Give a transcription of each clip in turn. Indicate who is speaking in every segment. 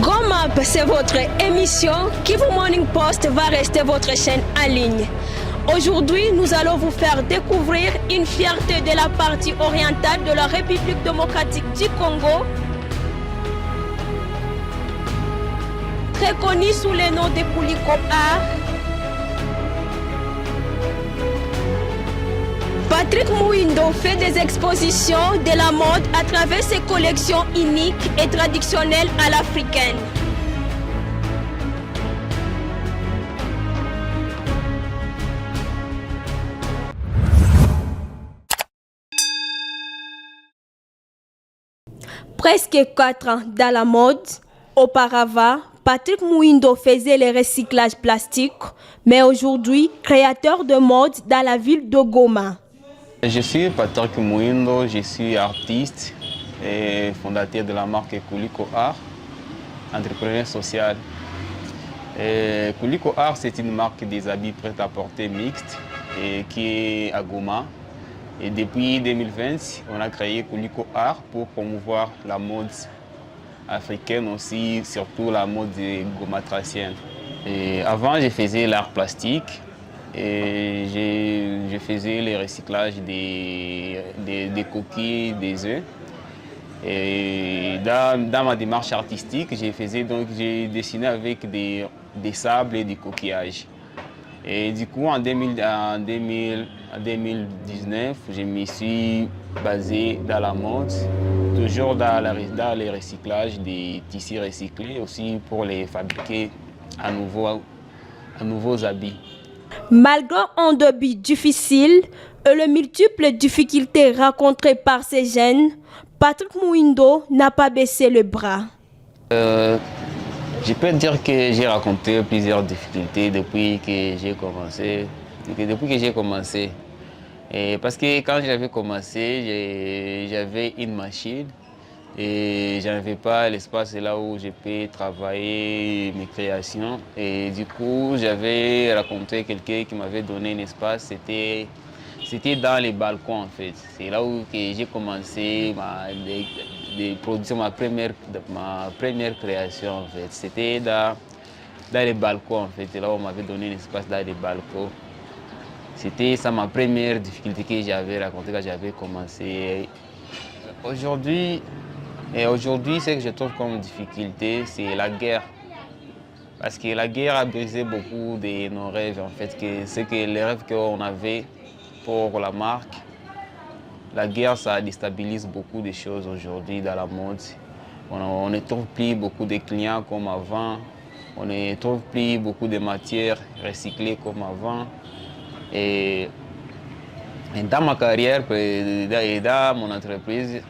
Speaker 1: Goma, c'est votre émission. Kivu Morning Post va rester votre chaîne en ligne. Aujourd'hui, nous allons vous faire découvrir une fierté de la partie orientale de la République démocratique du Congo, très connue sous le nom de Kuliko Art. Patrick Mouindo fait des expositions de la mode à travers ses collections uniques et traditionnelles à l'africaine. Presque 4 ans dans la mode, auparavant, Patrick Mouindo faisait le recyclage plastique, mais aujourd'hui, créateur de mode dans la ville de Goma.
Speaker 2: Je suis Patrick Mouindo, je suis artiste et fondateur de la marque Kuliko Art, entrepreneur social. Kuliko Art, c'est une marque des habits prêt-à-porter mixte et qui est à Goma. Et depuis 2020, on a créé Kuliko Art pour promouvoir la mode africaine aussi, surtout la mode gomatracienne. Et avant, je faisais l'art plastique. Et je faisais le recyclage des coquilles, des œufs. Et dans ma démarche artistique, j'ai dessiné avec des sables et des coquillages. Et du coup, en 2019, je me suis basé dans la mode, toujours dans le recyclage des tissus recyclés, aussi pour les fabriquer à nouveaux habits.
Speaker 1: Malgré un début difficile et les multiples difficultés rencontrées par ces jeunes, Patrick Mouindo n'a pas baissé le bras.
Speaker 2: Je peux dire que j'ai rencontré plusieurs difficultés depuis que j'ai commencé. Et parce que quand j'avais commencé, j'avais une machine et je n'avais pas l'espace là où je peux travailler mes créations. Et du coup, j'avais rencontré quelqu'un qui m'avait donné un espace. C'était dans les balcons en fait. C'est là où j'ai commencé ma première création en fait. C'était dans les balcons en fait. C'est là où on m'avait donné un espace dans les balcons. C'était ça ma première difficulté que j'avais rencontrée quand j'avais commencé. Aujourd'hui, ce que je trouve comme difficulté, c'est la guerre. Parce que la guerre a brisé beaucoup de nos rêves en fait. C'est que les rêves qu'on avait pour la marque, la guerre, ça déstabilise beaucoup de choses aujourd'hui dans la mode. On ne trouve plus beaucoup de clients comme avant. On ne trouve plus beaucoup de matières recyclées comme avant. Et dans ma carrière et dans mon entreprise,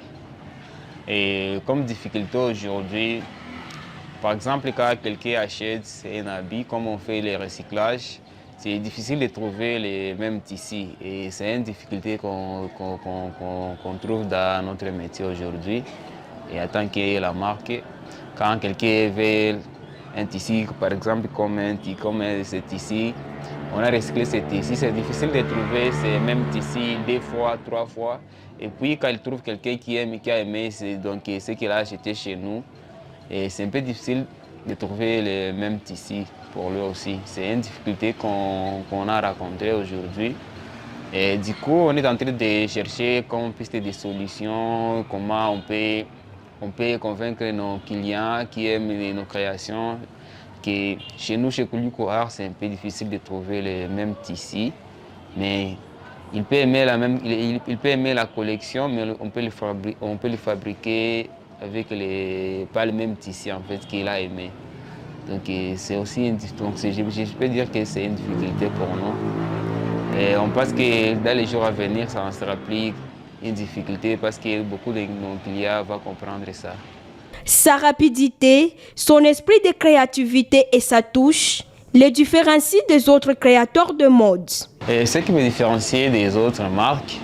Speaker 2: et comme difficulté aujourd'hui, par exemple, quand quelqu'un achète un habit, comme on fait les recyclages, c'est difficile de trouver les mêmes tissus. Et c'est une difficulté qu'on trouve dans notre métier aujourd'hui. Et en tant que la marque, quand quelqu'un veut un tissu, par exemple, comme ce tissu, on a recyclé ce tissu, c'est difficile de trouver ces mêmes tissus 2 fois, 3 fois. Et puis quand il trouve quelqu'un qui a aimé ce qu'il a acheté chez nous, et c'est un peu difficile de trouver les mêmes tissus pour lui aussi. C'est une difficulté qu'on a rencontrée aujourd'hui. Et du coup, on est en train de chercher comme piste des solutions, comment on peut convaincre nos clients qui aiment nos créations. Que chez nous, chez Kuliko Art, c'est un peu difficile de trouver les mêmes tissus, mais il peut aimer la collection, mais on peut le fabriquer avec pas le même tissu en fait qu'il a aimé. Donc c'est aussi je peux dire que c'est une difficulté pour nous. Et on pense que dans les jours à venir, ça ne sera plus une difficulté parce que beaucoup de nos clients vont comprendre ça.
Speaker 1: Sa rapidité, son esprit de créativité et sa touche le différencient des autres créateurs de mode.
Speaker 2: Et ce qui me différencie des autres marques,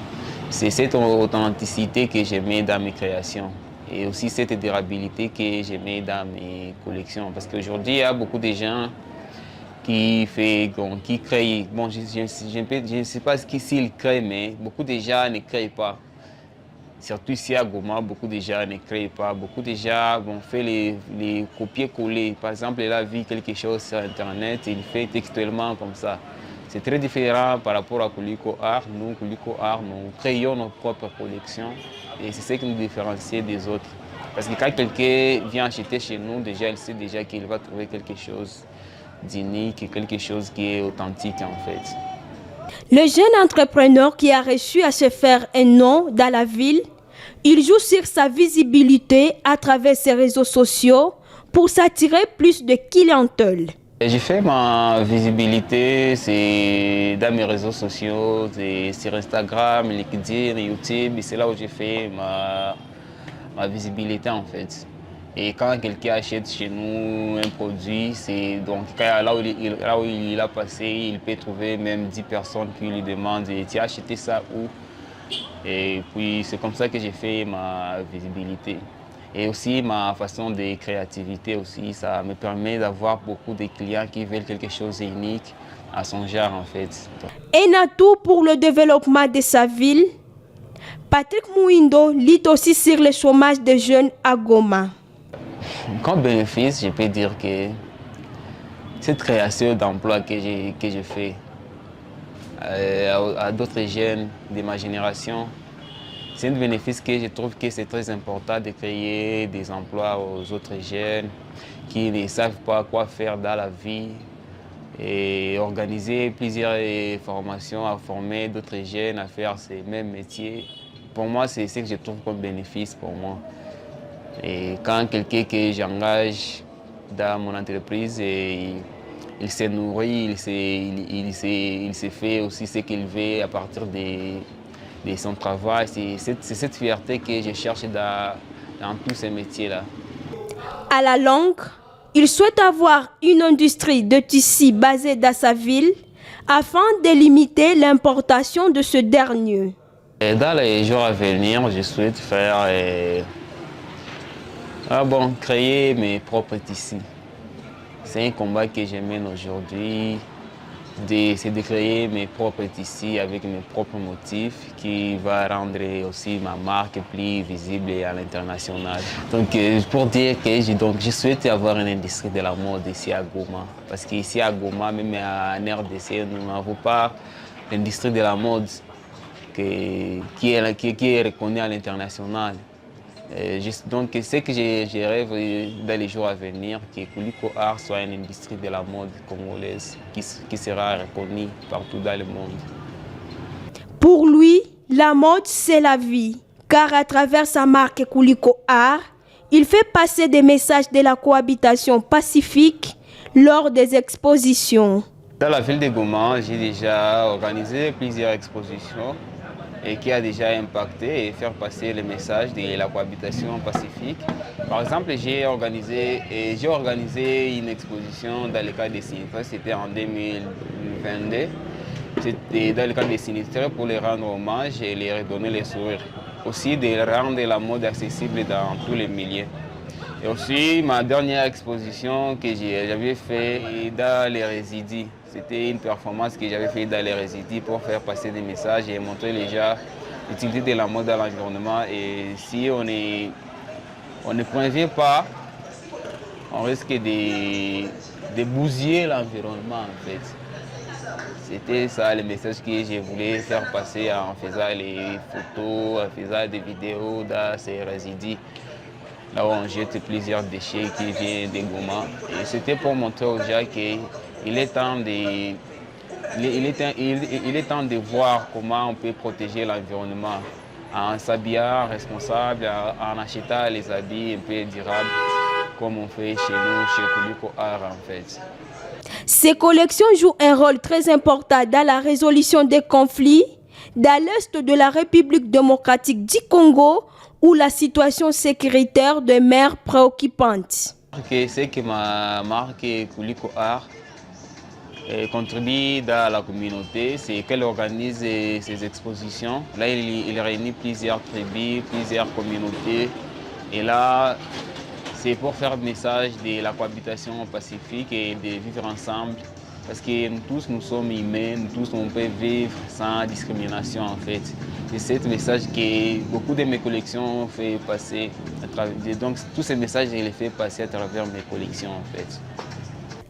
Speaker 2: c'est cette authenticité que je mets dans mes créations et aussi cette durabilité que je mets dans mes collections. Parce qu'aujourd'hui, il y a beaucoup de gens qui créent. Bon, je ne sais pas s'ils créent, mais beaucoup de gens ne créent pas. surtout ici à Goma, beaucoup de gens ne créent pas, beaucoup de gens vont faire les copier-coller. Par exemple, il a vu quelque chose sur Internet, il fait textuellement comme ça. C'est très différent par rapport à Kuliko Art. Nous, Kuliko Art, nous créons nos propres collections et c'est ce qui nous différencie des autres. Parce que quand quelqu'un vient acheter chez nous, déjà, il sait déjà qu'il va trouver quelque chose d'unique, quelque chose qui est authentique en fait.
Speaker 1: Le jeune entrepreneur qui a réussi à se faire un nom dans la ville, il joue sur sa visibilité à travers ses réseaux sociaux pour s'attirer plus de clientèle.
Speaker 2: J'ai fait ma visibilité dans mes réseaux sociaux, sur Instagram, LinkedIn, YouTube. C'est là où j'ai fait ma visibilité en fait. Et quand quelqu'un achète chez nous un produit, c'est donc là où il a passé, il peut trouver même 10 personnes qui lui demandent « Tu as acheté ça où ?» Et puis c'est comme ça que j'ai fait ma visibilité. Et aussi ma façon de créativité aussi, ça me permet d'avoir beaucoup de clients qui veulent quelque chose d'unique à son genre en fait.
Speaker 1: Un atout pour le développement de sa ville, Patrick Mouindo lit aussi sur le chômage des jeunes à Goma.
Speaker 2: Comme bénéfice, je peux dire que cette création d'emplois que je fais à d'autres jeunes de ma génération, c'est un bénéfice que je trouve que c'est très important de créer des emplois aux autres jeunes qui ne savent pas quoi faire dans la vie et organiser plusieurs formations à former d'autres jeunes à faire ces mêmes métiers. Pour moi, c'est ce que je trouve comme bénéfice pour moi. Et quand quelqu'un que j'engage dans mon entreprise, il se nourrit, il se fait aussi ce qu'il veut à partir de son travail. C'est cette fierté que je cherche dans tous ces métiers-là.
Speaker 1: À la longue, il souhaite avoir une industrie de tissus basée dans sa ville afin de limiter l'importation de ce dernier.
Speaker 2: Et dans les jours à venir, je souhaite faire créer mes propres tissus. C'est un combat que je mène aujourd'hui, c'est de créer mes propres tissus avec mes propres motifs qui va rendre aussi ma marque plus visible à l'international. Donc pour dire que je souhaite avoir une industrie de la mode ici à Goma. Parce qu'ici à Goma, même en RDC, nous n'avons pas l'industrie de la mode qui est reconnue à l'international. Donc, ce que je rêve dans les jours à venir, que Kuliko Art soit une industrie de la mode congolaise qui sera reconnue partout dans le monde.
Speaker 1: Pour lui, la mode, c'est la vie, car à travers sa marque Kuliko Art, il fait passer des messages de la cohabitation pacifique lors des expositions.
Speaker 2: Dans la ville de Goma, j'ai déjà organisé plusieurs expositions et qui a déjà impacté et faire passer le message de la cohabitation pacifique. Par exemple, j'ai organisé une exposition dans le cadre des sinistres, c'était en 2022. C'était dans le cadre des sinistres pour les rendre hommage et les redonner les sourires. Aussi de rendre la mode accessible dans tous les milieux. Et aussi ma dernière exposition que j'avais fait dans les résidus. C'était une performance que j'avais fait dans les résidus pour faire passer des messages et montrer les gens l'utilité de la mode dans l'environnement. Et si on ne prévient pas, on risque de bousiller l'environnement en fait. C'était ça le message que je voulais faire passer en faisant les photos, en faisant des vidéos dans ces résidus. Là où on jette plusieurs déchets qui viennent de Goma. Et c'était pour montrer aux gens qu'il est temps de voir comment on peut protéger l'environnement en s'habillant responsable, en achetant les habits un peu durables, comme on fait chez nous, chez Kuliko Art en fait.
Speaker 1: Ces collections jouent un rôle très important dans la résolution des conflits dans l'est de la République démocratique du Congo, où la situation sécuritaire demeure préoccupante.
Speaker 2: C'est que ma marque Kuliko Art contribue dans la communauté, c'est qu'elle organise ces expositions. Là, il réunit plusieurs tribus, plusieurs communautés. Et là, c'est pour faire le message de la cohabitation pacifique et de vivre ensemble Parce que nous tous, nous sommes humains, nous tous, on peut vivre sans discrimination en fait. Et c'est ce message que beaucoup de mes collections ont fait passer à travers. Donc tous ces messages, je les fais passer à travers mes collections en fait.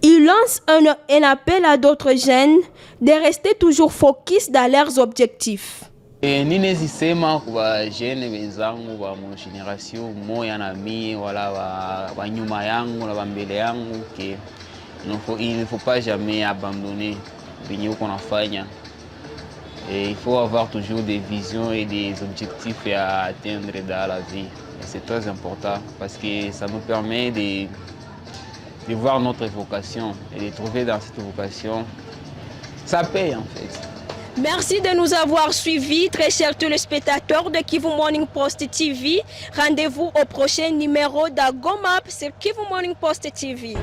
Speaker 1: Il lance un appel à d'autres jeunes de rester toujours focus dans leurs objectifs.
Speaker 2: Ninezisema kwa jene wenzangu wa generation moya na mie wala wa nyuma yangu na wa mbele yangu que il ne faut pas jamais abandonner venir qu'on afanya. Et il faut avoir toujours des visions et des objectifs à atteindre dans la vie. Et c'est très important parce que ça nous permet de voir notre vocation et de trouver dans cette vocation. Ça paye en fait.
Speaker 1: Merci de nous avoir suivis, très chers téléspectateurs de Kivu Morning Post TV. Rendez-vous au prochain numéro d'Agomap sur Kivu Morning Post TV.